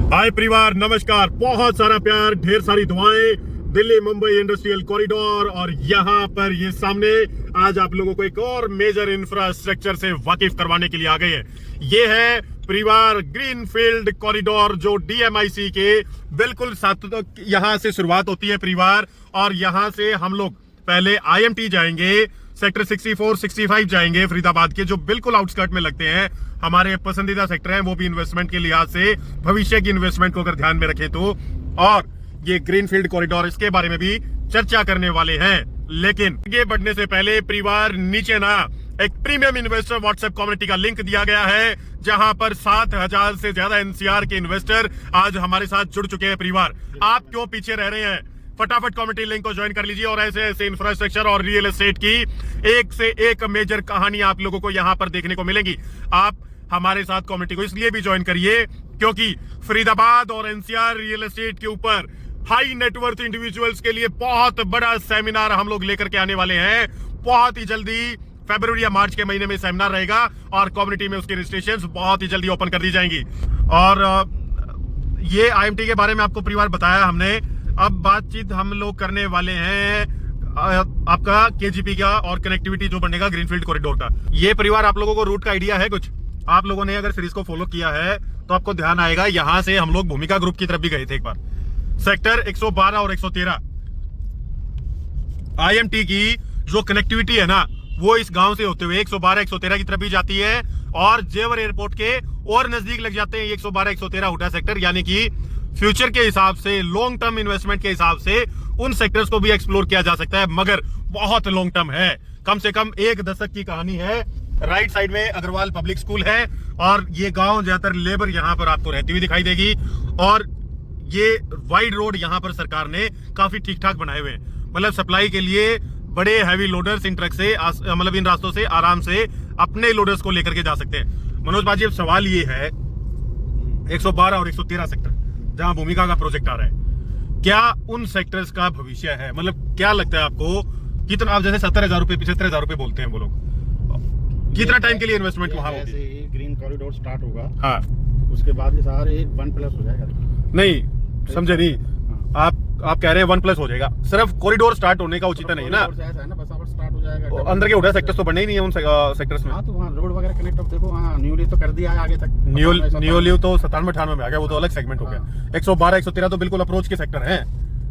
हाय परिवार, नमस्कार। बहुत सारा प्यार, ढेर सारी दुआएं। दिल्ली मुंबई इंडस्ट्रियल कॉरिडोर और यहाँ पर ये सामने आज आप लोगों को एक और मेजर इंफ्रास्ट्रक्चर से वाकिफ करवाने के लिए आ गए हैं। ये है परिवार ग्रीनफील्ड कॉरिडोर, जो डीएमआईसी के बिल्कुल साथ यहाँ से शुरुआत होती है परिवार। और यहाँ से हम लोग पहले आईएमटी जाएंगे, सेक्टर 64, 65 जाएंगे फरीदाबाद के, जो बिल्कुल आउटस्कर्ट में लगते हैं। हमारे पसंदीदा सेक्टर हैं, वो भी इन्वेस्टमेंट के लिहाज से, भविष्य की इन्वेस्टमेंट को अगर ध्यान में रखें तो। और ये ग्रीनफील्ड कॉरिडोर, इसके बारे में भी चर्चा करने वाले हैं। लेकिन आगे बढ़ने से पहले परिवार, नीचे ना एक प्रीमियम इन्वेस्टर व्हाट्सएप कम्युनिटी का लिंक दिया गया है, जहां पर 7000 से ज्यादा एनसीआर के इन्वेस्टर आज हमारे साथ जुड़ चुके हैं। परिवार, आप क्यों पीछे रह रहे हैं? फटाफट कम्युनिटी लिंक को ज्वाइन कर लीजिए और ऐसे ऐसे इंफ्रास्ट्रक्चर और रियल एस्टेट की एक से एक मेजर कहानी आप लोगों को यहां पर देखने को मिलेगी। आप हमारे साथ कम्युनिटी को इसलिए भी ज्वाइन करिए क्योंकि फरीदाबाद और एनसीआर रियल एस्टेट के ऊपर हाई नेटवर्थ इंडिविजुअल्स के लिए बहुत बड़ा सेमिनार हम लोग लेकर के आने वाले हैं। बहुत ही जल्दी फरवरी या मार्च के महीने में सेमिनार रहेगा और कम्युनिटी में उसकी रजिस्ट्रेशन बहुत ही जल्दी ओपन कर दी जाएंगी। और ये आईएमटी के बारे में आपको परिवार बताया हमने। अब बातचीत हम लोग करने वाले हैं आपका केजीपी का और कनेक्टिविटी जो बनेगा ग्रीनफील्ड कॉरिडोर का। ये परिवार, आप लोगों को रूट का आइडिया है कुछ? आप लोगों ने अगर सीरीज को फॉलो किया है तो आपको ध्यान आएगा, यहां से हम लोग भूमिका ग्रुप की तरफ भी गए थे एक बार। सेक्टर 112 और 113 आईएमटी की जो कनेक्टिविटी है ना, वो इस गांव से होते हुए 112 113 की तरफ भी जाती है और जेवर एयरपोर्ट के और नजदीक लग जाते हैं 112 113 हुडा सेक्टर। यानी कि फ्यूचर के हिसाब से, लॉन्ग टर्म इन्वेस्टमेंट के हिसाब से उन सेक्टर्स को भी एक्सप्लोर किया जा सकता है, मगर बहुत लॉन्ग टर्म है। कम से कम एक दशक की कहानी है। राइट साइड में अग्रवाल पब्लिक स्कूल है और ये गांव ज्यादातर लेबर यहां पर आपको रहती हुई दिखाई देगी। और ये वाइड रोड यहां पर सरकार ने काफी ठीक ठाक बनाए हुए हैं, मतलब सप्लाई के लिए बड़े हैवी लोडर्स इन ट्रक से, मतलब इन रास्तों से आराम से अपने लोडर्स को लेकर के जा सकते हैं। मनोज बाजी, अब सवाल ये है, 112 और 113 सेक्टर जहां भूमिका का प्रोजेक्ट आ रहा है, क्या उन सेक्टर्स का भविष्य है? मतलब क्या लगता है आपको, कितना, आप जैसे 70,000 रुपए 75,000 रुपए बोलते हैं वो लोग, कितना टाइम के लिए इन्वेस्टमेंट वहां होगी? ऐसे ही ग्रीन कॉरिडोर स्टार्ट होगा, हाँ, उसके बाद ये सारे 1+ हो जाएगा। नहीं समझे नहीं, आप कह रहे हैं 1+ हो जाएगा। सिर्फ कॉरिडोर स्टार्ट होने का उचित नहीं है ना, बस स्टार्ट हो जाएगा। अंदर के उठा सेक्टर्स तो बने ही नहीं है उन सेक्टर्स में। हाँ, तो वहाँ रोड वगैरह कनेक्ट, अब देखो वहाँ न्यू लीव तो कर दिया है आगे तक। न्यू लीव तो 97-98 में आ गया, वो तो अलग सेगमेंट हो गया। 112 113 तो बिल्कुल अप्रोच के सेक्टर हैं।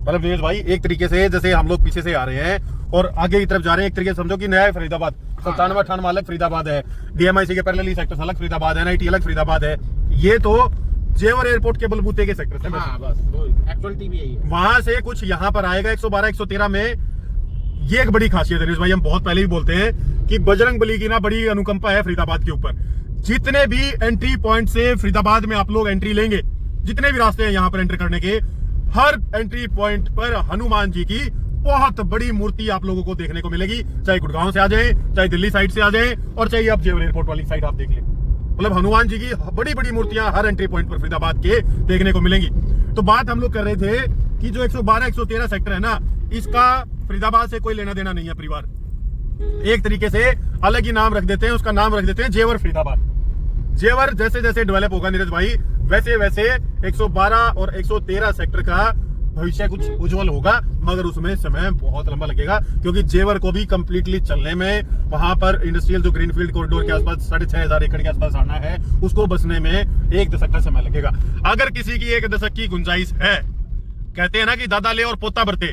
मतलब नीरज भाई, एक तरीके से जैसे हम लोग पीछे से आ रहे हैं और आगे की तरफ जा रहे हैं, एक तरीके से समझो कि नया है फरीदाबाद। 97-98 अलग फरीदाबाद है, डीएमआईसी के पैरेलल सेक्टर अलग फरीदाबाद है, एनआईटी अलग फरीदाबाद है। ये तो जेवर एयरपोर्ट के बलबूते के सेक्टर है। हाँ, बस एक्चुअलिटी भी यही है। वहां से कुछ यहाँ पर आएगा 112 113 में। ये एक बड़ी खासियत है नीरज भाई, हम बहुत पहले भी बोलते हैं कि बजरंगबली की ना बड़ी अनुकंपा है फरीदाबाद के ऊपर। जितने भी एंट्री पॉइंट से फरीदाबाद में आप लोग एंट्री लेंगे, जितने भी रास्ते हैं यहाँ पर एंटर करने के, हर एंट्री पॉइंट पर हनुमान जी की बहुत बड़ी मूर्ति आप लोगों को देखने को मिलेगी। चाहे गुड़गांव से आ जाए, चाहे दिल्ली साइड से आ जाए, और चाहे आप जेवर एयरपोर्ट वाली साइड आप देख लें, मतलब हनुमान जी की बड़ी बड़ी मूर्तियां हर एंट्री पॉइंट पर फरीदाबाद के देखने को मिलेंगी। तो बात हम लोग कर रहे थे कि जो 112 113 सेक्टर है ना, इसका फरीदाबाद से कोई लेना देना नहीं है परिवार। एक तरीके से अलग ही नाम रख देते हैं, उसका नाम रख देते हैं जेवर फरीदाबाद। जेवर जैसे जैसे डेवलप होगा नीरज भाई, वैसे वैसे 112 और 113 सेक्टर का भविष्य कुछ उज्जवल होगा, मगर उसमें समय बहुत लंबा लगेगा, क्योंकि जेवर को भी कंप्लीटली चलने में, वहां पर इंडस्ट्रियल जो ग्रीनफील्ड कॉरिडोर के आसपास 6,500 एकड़ के आसपास आना है, उसको बसने में 1 दशक का समय लगेगा। अगर किसी की 1 दशक की गुंजाइश है, कहते हैं ना कि दादा ले और पोता बरते,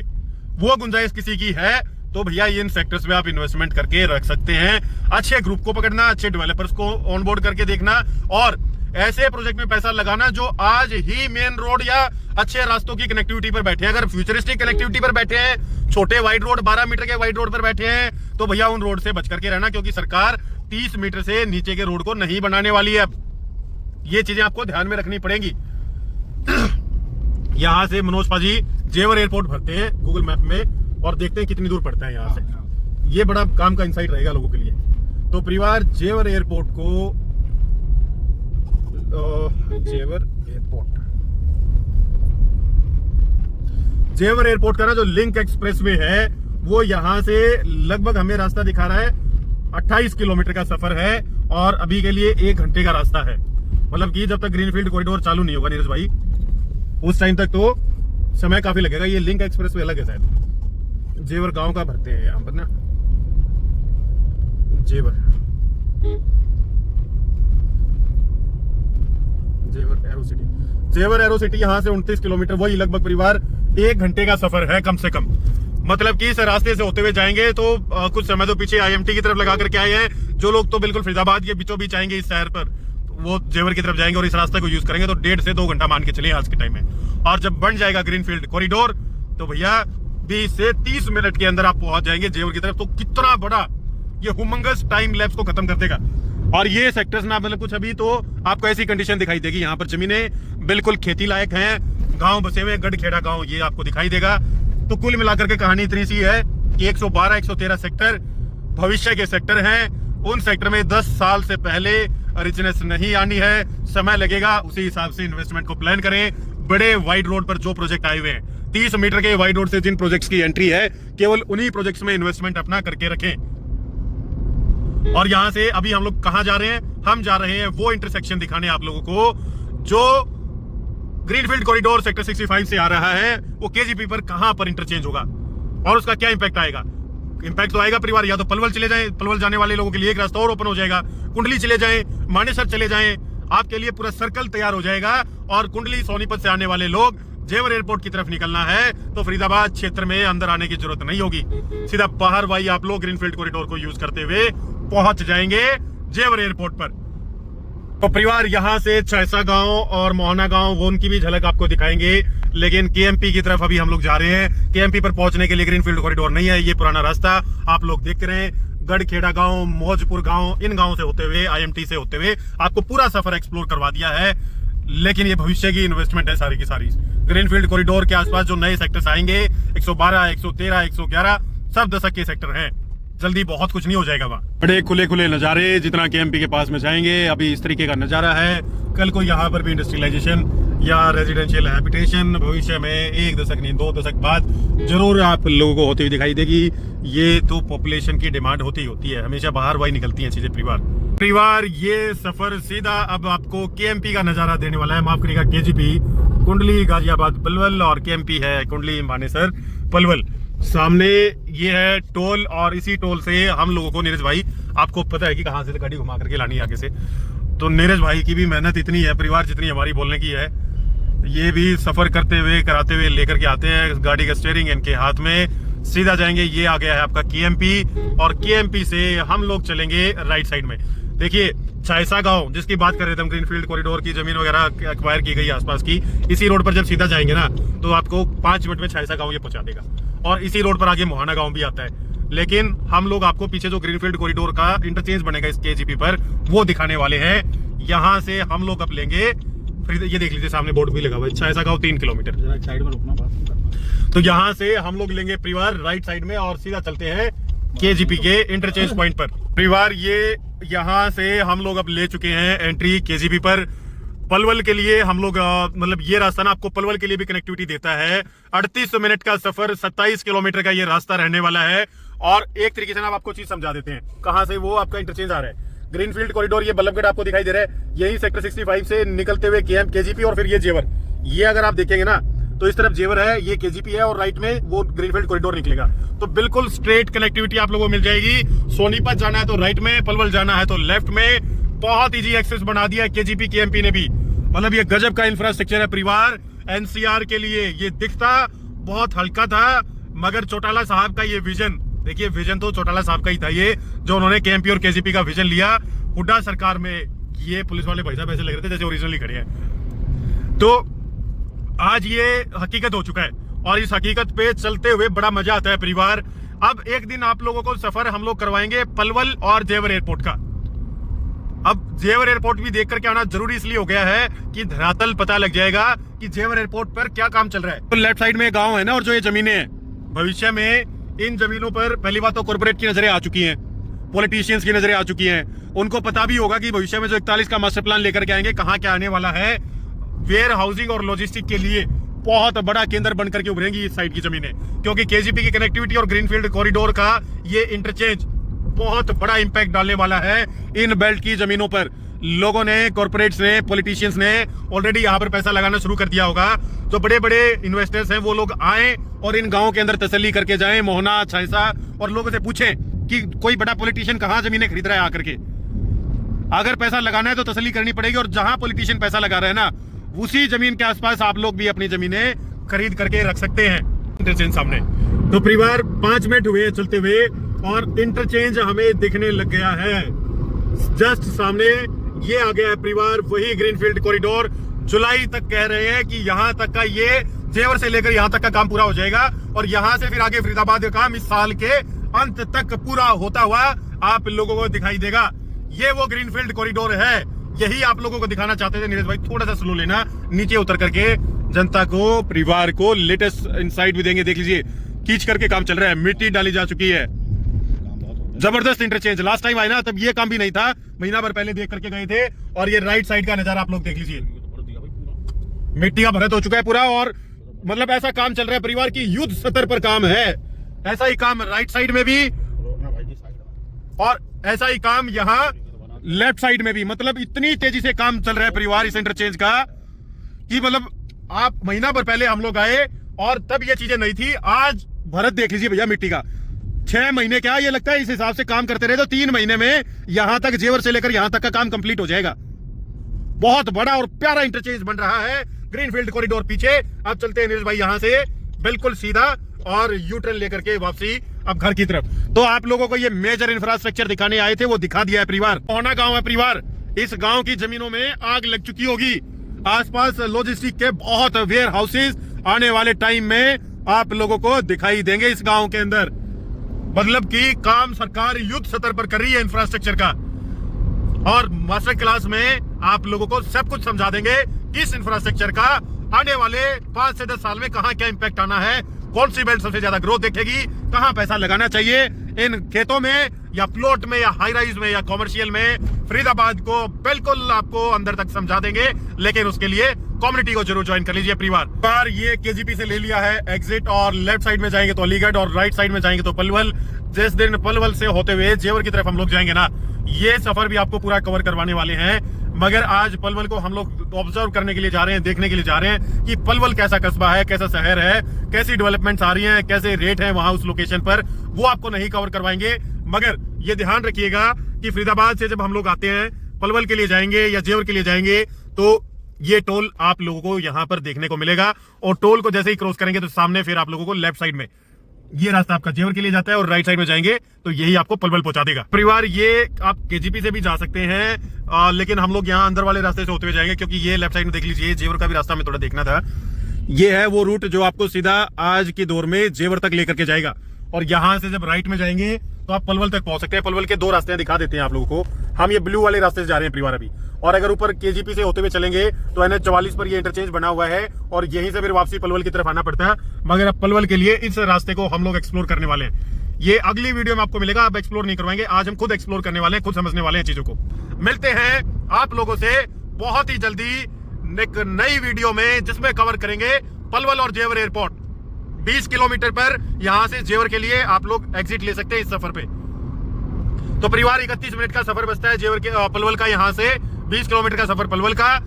वो गुंजाइश किसी की है, तो भैया इन सेक्टर्स में आप इन्वेस्टमेंट करके रख सकते हैं। अच्छे ग्रुप को पकड़ना, अच्छे डेवलपर्स को ऑनबोर्ड करके देखना और ऐसे प्रोजेक्ट में पैसा लगाना जो आज ही मेन रोड या अच्छे रास्तों की कनेक्टिविटी पर बैठे हैं। अगर फ्यूचरिस्टिक कनेक्टिविटी पर बैठे हैं, छोटे वाइड रोड 12 मीटर के वाइड रोड पर बैठे हैं, तो भैया उन रोड से बच करके रहना, क्योंकि सरकार 30 मीटर से नीचे के रोड को नहीं बनाने वाली है। अब ये चीजें आपको ध्यान में रखनी पड़ेंगी। यहां से मनोज पाजी जेवर एयरपोर्ट भरते हैं गूगल मैप में और देखते हैं कितनी दूर पड़ता है यहाँ से। ये बड़ा काम का इंसाइट रहेगा लोगों के लिए। तो परिवार, जेवर एयरपोर्ट को जेवर एयरपोर्ट का ना जो लिंक एक्सप्रेसवे है, वो यहां से लगभग हमें रास्ता दिखा रहा है 28 किलोमीटर का सफर है और अभी के लिए 1 घंटे का रास्ता है। मतलब कि जब तक ग्रीनफील्ड कॉरिडोर चालू नहीं होगा नीरज भाई, उस टाइम तक तो समय काफी लगेगा। ये लिंक एक्सप्रेस वे अलग है शायद, जेवर गांव का भरते हैं यहाँ पर ना, जेवर एरो सिटी यहाँ से 29 किलोमीटर, वही लगभग परिवार 1 घंटे का सफर है कम से कम। मतलब कि इस रास्ते से होते हुए जाएंगे तो कुछ समय तो पीछे IMT की तरफ लगा करके आए हैं जो लोग, तो बिल्कुल फरीदाबाद के बीचों बीच आएंगे इस शहर पर, वो जेवर की तरफ जाएंगे और इस रास्ते को यूज करेंगे तो 1.5 से 2 घंटा मान के चलिए आज के टाइम में। और जब बन जाएगा ग्रीनफील्ड कॉरिडोर तो भैया 20 से 30 मिनट के अंदर आप पहुंच जाएंगे जेवर की तरफ। तो कितना बड़ा ये हुमंगस टाइम लैप्स को खत्म कर देगा। और ये सेक्टर्स ना मतलब कुछ अभी तो आपको ऐसी कंडीशन दिखाई देगी, यहाँ पर जमीनें बिल्कुल खेती लायक हैं, गांव बसे हुए, गढ़खेड़ा गांव ये आपको दिखाई देगा। तो कुल मिलाकर के कहानी इतनी सी है कि 112 113 सेक्टर भविष्य के सेक्टर हैं। उन सेक्टर में 10 साल से पहले रिचनेस नहीं आनी है, समय लगेगा। उसी हिसाब से इन्वेस्टमेंट को प्लान करें। बड़े वाइड रोड पर जो प्रोजेक्ट आए हुए हैं, 30 मीटर के वाइड रोड से जिन प्रोजेक्ट्स की एंट्री है, केवल उन्हीं प्रोजेक्ट्स में इन्वेस्टमेंट अपना करके रखें। और यहां से अभी हम लोग कहां जा रहे हैं? हम जा रहे हैं वो इंटरसेक्शन दिखाने आप लोगों को जो ग्रीनफील्ड कॉरिडोर सेक्टर 65 से आ रहा है, वो KGP पर कहां पर इंटरचेंज होगा और उसका क्या इंपैक्ट आएगा। इंपैक्ट तो आएगा परिवार, या तो पलवल चले जाएं, पलवल जाने वाले लोगों के लिए एक रास्ता और ओपन हो जाएगा, कुंडली चले जाएं, मानेसर चले जाएं, आपके लिए पूरा सर्कल तैयार हो जाएगा। और कुंडली सोनीपत से आने वाले लोग जेवर एयरपोर्ट की तरफ निकलना है तो फरीदाबाद क्षेत्र में अंदर आने की जरूरत नहीं होगी, सीधा बाहर वाई आप लोग ग्रीनफील्ड कॉरिडोर को यूज करते हुए पहुंच जाएंगे जेवर एयरपोर्ट पर। तो परिवार यहाँ से छैसा गांव और मोहना गांव वो उनकी भी झलक आपको दिखाएंगे, लेकिन KMP की तरफ अभी हम लोग जा रहे हैं। KMP पर पहुंचने के लिए ग्रीनफील्ड कॉरिडोर नहीं है, ये पुराना रास्ता आप लोग देखते रहे। गढ़खेड़ा गांव, मौजपुर गांव, इन गांव से होते हुए IMT से होते हुए आपको पूरा सफर एक्सप्लोर करवा दिया है। लेकिन ये भविष्य की इन्वेस्टमेंट है सारी की सारी। ग्रीनफील्ड कॉरिडोर के आसपास जो नए सेक्टर्स आएंगे 112 113 111 सब दशक के सेक्टर हैं, जल्दी बहुत कुछ नहीं हो जाएगा वहाँ। बड़े खुले खुले नज़ारे जितना KMP के पास में जाएंगे अभी इस तरीके का नज़ारा है। कल को यहाँ पर भी इंडस्ट्रियलाइजेशन या रेजिडेंशियल हैबिटेशन भविष्य में 1 दशक नहीं 2 दशक बाद जरूर आप लोगों को होती हुई दिखाई देगी। ये तो पॉपुलेशन की डिमांड होती है, हमेशा बाहर वही निकलती है चीजें। परिवार ये सफर सीधा अब आपको KMP का नज़ारा देने वाला है, माफ करिएगा KGP, कुंडली गाजियाबाद पलवल, और KMP है कुंडली मानेसर पलवल। सामने ये है टोल और इसी टोल से हम लोगों को, नीरज भाई आपको पता है कि कहाँ से गाड़ी घुमा करके लानी है आगे से, तो नीरज भाई की भी मेहनत इतनी है परिवार जितनी हमारी बोलने की है। ये भी सफर करते हुए कराते हुए लेकर के आते हैं, गाड़ी का स्टीयरिंग इनके हाथ में, सीधा जाएंगे। ये आ गया है आपका KMP और KMP से हम लोग चलेंगे राइट साइड में। देखिए छैसा गांव जिसकी बात कर रहे थे हम, ग्रीनफील्ड कॉरिडोर की जमीन वगैरह एक्वायर की गई आसपास की, इसी रोड पर जब सीधा जाएंगे ना तो आपको 5 मिनट में छैसा गांव ये पहुंचा देगा। और इसी रोड पर आगे मोहाना गांव भी आता है। लेकिन हम लोग आपको पीछे जो ग्रीनफील्ड कॉरिडोर का इंटरचेंज बनेगा इस KGP पर वो दिखाने वाले हैं। यहाँ से हम लोग अब लेंगे, फिर ये देख लीजिए सामने बोर्ड भी लगा हुआ है, छैसा गांव 3 किलोमीटर। साइड में रुकना बात। तो यहाँ से हम लोग लेंगे परिवार राइट साइड में और सीधा चलते हैं KGP के इंटरचेंज पॉइंट पर। परिवार ये यहाँ से हम लोग अब ले चुके हैं एंट्री KGP पर। पलवल के लिए हम लोग मतलब ये रास्ता ना आपको पलवल के लिए भी कनेक्टिविटी देता है। 38 मिनट का सफर, 27 किलोमीटर का ये रास्ता रहने वाला है। और एक तरीके से ना आपको चीज समझा देते हैं कहाँ से वो आपका इंटरचेंज आ रहा है। ग्रीनफील्ड कॉरिडोर ये बल्लभगढ़ आपको दिखाई दे रहा है, यही सेक्टर 65 से निकलते हुए KGP और फिर ये जेवर। ये अगर आप देखेंगे ना तो इस तरफ जेवर है, ये KGP है और राइट में वो ग्रीनफील्ड कॉरिडोर निकलेगा। तो बिल्कुल स्ट्रेट कनेक्टिविटी आप लोगों को मिल जाएगी। सोनीपत जाना है तो राइट में, पलवल जाना है तो लेफ्ट में, बहुत इजी एक्सेस बना दिया KGP KMP ने भी। मतलब ये गजब का इंफ्रास्ट्रक्चर है परिवार। NCR के लिए ये दिखता बहुत हल्का था, मगर चौटाला साहब का ये विजन, देखिए विजन तो चौटाला साहब का ही था ये, जो उन्होंने KMP और KGP का विजन लिया हुड्डा सरकार में। ये पुलिस वाले भाई साहब ऐसे लग रहे थे जैसे ओरिजिनली खड़े हैं। तो आज ये हकीकत हो चुका है और इस हकीकत पे चलते हुए बड़ा मजा आता है परिवार। अब एक दिन आप लोगों को सफर हम लोग करवाएंगे पलवल और जेवर एयरपोर्ट का। अब जेवर एयरपोर्ट भी देख करके आना जरूरी इसलिए हो गया है कि धरातल पता लग जाएगा कि जेवर एयरपोर्ट पर क्या काम चल रहा है। तो लेफ्ट साइड में गांव है ना, और जो ये जमीनें हैं भविष्य में इन जमीनों पर पहली बात तो कॉर्पोरेट की नजरें आ चुकी हैं, पॉलिटिशियंस की नजरें आ चुकी हैं। उनको पता भी होगा कि भविष्य में जो 41 का मास्टर प्लान लेकर के आएंगे कहाँ क्या आने वाला है। वेयर हाउसिंग और लॉजिस्टिक के लिए बहुत बड़ा केंद्र बनकर के उभरेंगी इस साइड की जमीनें, क्योंकि KGP की कनेक्टिविटी और ग्रीनफील्ड कॉरिडोर का ये इंटरचेंज बहुत बड़ा इंपैक्ट डालने वाला है इन बेल्ट की जमीनों पर। लोगों ने, कॉर्पोरेट्स ने, पॉलिटिशियंस ने ऑलरेडी यहाँ पर पैसा लगाना शुरू कर दिया होगा। तो बड़े बड़े इन्वेस्टर्स हैं, वो लोग आए और इन गांवों के अंदर तसल्ली करके जाएं, मोहना, छैसा, और लोगों से पूछें कि कोई बड़ा पॉलिटिशियन कहाँ जमीनें खरीद रहा है आकर के। अगर पैसा लगाना है तो तसल्ली करनी पड़ेगी, और जहां पॉलिटिशियन पैसा लगा रहे हैं ना, उसी जमीन के आसपास आप लोग भी अपनी जमीनें खरीद करके रख सकते हैं। इंटरचेंज सामने, तो परिवार 5 मिनट हुए चलते हुए और इंटरचेंज हमें दिखने लग गया है। जस्ट सामने ये आ गया है परिवार, वही ग्रीनफील्ड कॉरिडोर। जुलाई तक कह रहे हैं कि यहाँ तक का, ये जेवर से लेकर यहाँ तक का काम पूरा हो जाएगा, और यहाँ से फिर आगे फरीदाबाद का काम इस साल के अंत तक पूरा होता हुआ आप लोगों को दिखाई देगा। ये वो ग्रीनफील्ड कॉरिडोर है, यही आप लोगों को दिखाना चाहते थे। नीरज भाई थोड़ा सा स्लो लेना, नीचे उतर करके जनता को, परिवार को लेटेस्ट इनसाइट भी देंगे। देख लीजिए, खींच करके काम चल रहा है, मिट्टी डाली जा चुकी है, जबरदस्त इंटरचेंज। लास्ट टाइम आए ना तब ये काम भी नहीं था, महीना भर पहले देख करके गए थे। और ये राइट साइड का नजारा आप लोग देख लीजिए, मिट्टी का भरत हो चुका है पूरा, और मतलब ऐसा काम चल रहा है परिवार की युद्ध स्तर पर काम है। ऐसा ही काम राइट साइड में भी, और ऐसा ही काम यहाँ लेफ्ट साइड में भी। मतलब इतनी तेजी से काम चल रहा है परिवार इस इंटरचेंज का कि मतलब आप, महीना भर पहले हम लोग आए और तब ये चीजें नहीं थी। आज भरत देख लीजिए भैया मिट्टी का। 6 महीने क्या, ये लगता है इस हिसाब से काम करते रहे तो 3 महीने में यहां तक, जेवर से लेकर यहां तक का काम कंप्लीट हो जाएगा। बहुत बड़ा और प्यारा इंटरचेंज बन रहा है, ग्रीनफील्ड कॉरिडोर पीछे। अब चलते हैं नीरज भाई यहां से बिल्कुल सीधा और यू टर्न लेकर के वापसी अब घर की तरफ। तो आप लोगों को ये मेजर इंफ्रास्ट्रक्चर दिखाने आए थे, वो दिखा दिया है परिवार। मोहना गांव है परिवार, इस गांव की जमीनों में आग लग चुकी होगी। आसपास लॉजिस्टिक के बहुत वेयर हाउसेज आने वाले टाइम में आप लोगों को दिखाई देंगे इस गांव के अंदर। मतलब कि काम सरकार युद्ध स्तर पर कर रही है इंफ्रास्ट्रक्चर का, और मास्टर क्लास में आप लोगों को सब कुछ समझा देंगे इस इंफ्रास्ट्रक्चर का आने वाले 5 से 10 साल में कहां क्या इंपैक्ट आना है, कौन सी बेल्ट सबसे ज्यादा ग्रोथ देखेगी, कहां पैसा लगाना चाहिए इन खेतों में या प्लॉट में या हाई राइज में या कॉमर्शियल में। फरीदाबाद को बिल्कुल आपको अंदर तक समझा देंगे, लेकिन उसके लिए कम्युनिटी को जरूर ज्वाइन कर लीजिए परिवार। ये केजीपी से ले लिया है एग्जिट, और लेफ्ट साइड में जाएंगे तो अलीगढ़, और राइट साइड में जाएंगे तो पलवल। जिस दिन पलवल से होते हुए जेवर की तरफ हम लोग जाएंगे ना, ये सफर भी आपको पूरा कवर करवाने वाले हैं। मगर आज पलवल को हम लोग ऑब्जर्व करने के लिए जा रहे हैं, देखने के लिए जा रहे हैं कि पलवल कैसा कस्बा है, कैसा शहर है, कैसी डेवलपमेंट्स आ रही हैं, कैसे रेट है वहां उस लोकेशन पर, वो आपको नहीं कवर करवाएंगे। मगर ये ध्यान रखिएगा कि फरीदाबाद से जब हम लोग आते हैं, पलवल के लिए जाएंगे या जेवर के लिए जाएंगे, तो ये टोल आप लोगों को यहाँ पर देखने को मिलेगा। और टोल को जैसे ही क्रॉस करेंगे तो सामने फिर आप लोगों को लेफ्ट साइड में ये रास्ता आपका जेवर के लिए जाता है, और राइट साइड में जाएंगे तो यही आपको पलवल पहुंचा देगा। परिवार ये आप केजीपी से भी जा सकते हैं, लेकिन हम लोग यहाँ अंदर वाले रास्ते से होते हुए जाएंगे, क्योंकि ये लेफ्ट साइड में देख लीजिए, जेवर का भी रास्ता हमें थोड़ा देखना था। ये है वो रूट जो आपको सीधा आज के दौर में जेवर तक लेकर के जाएगा। और यहाँ से जब राइट में जाएंगे तो आप पलवल तक पहुंच सकते हैं। पलवल के 2 रास्ते दिखा देते हैं आप लोगों को। हम ये ब्लू वाले रास्ते से जा रहे हैं परिवार अभी, और अगर ऊपर केजीपी से होते हुए चलेंगे तो NH 44 पर ये इंटरचेंज बना हुआ है, और यहीं से फिर वापसी पलवल की तरफ आना पड़ता है। मगर अब पलवल के लिए इस रास्ते को हम लोग एक्सप्लोर करने वाले हैं। ये अगली वीडियो में आपको मिलेगा, आप एक्सप्लोर नहीं करवाएंगे, आज हम खुद एक्सप्लोर करने वाले हैं, खुद समझने वाले हैं चीजों को। मिलते हैं आप लोगों से बहुत ही जल्दी एक नई वीडियो में, जिसमें कवर करेंगे पलवल और जेवर एयरपोर्ट। 20 किलोमीटर पर यहां से जेवर के लिए आप लोग एग्जिट ले सकते हैं इस सफर पे। तो परिवार 31 मिनट का सफर बचता है जेवर के, पलवल का, यहां से 20 किलोमीटर का सफर पलवल का।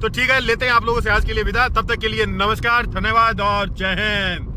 तो ठीक है, लेते हैं आप लोगों से आज के लिए विदा। तब तक के लिए नमस्कार, धन्यवाद और जय हिंद।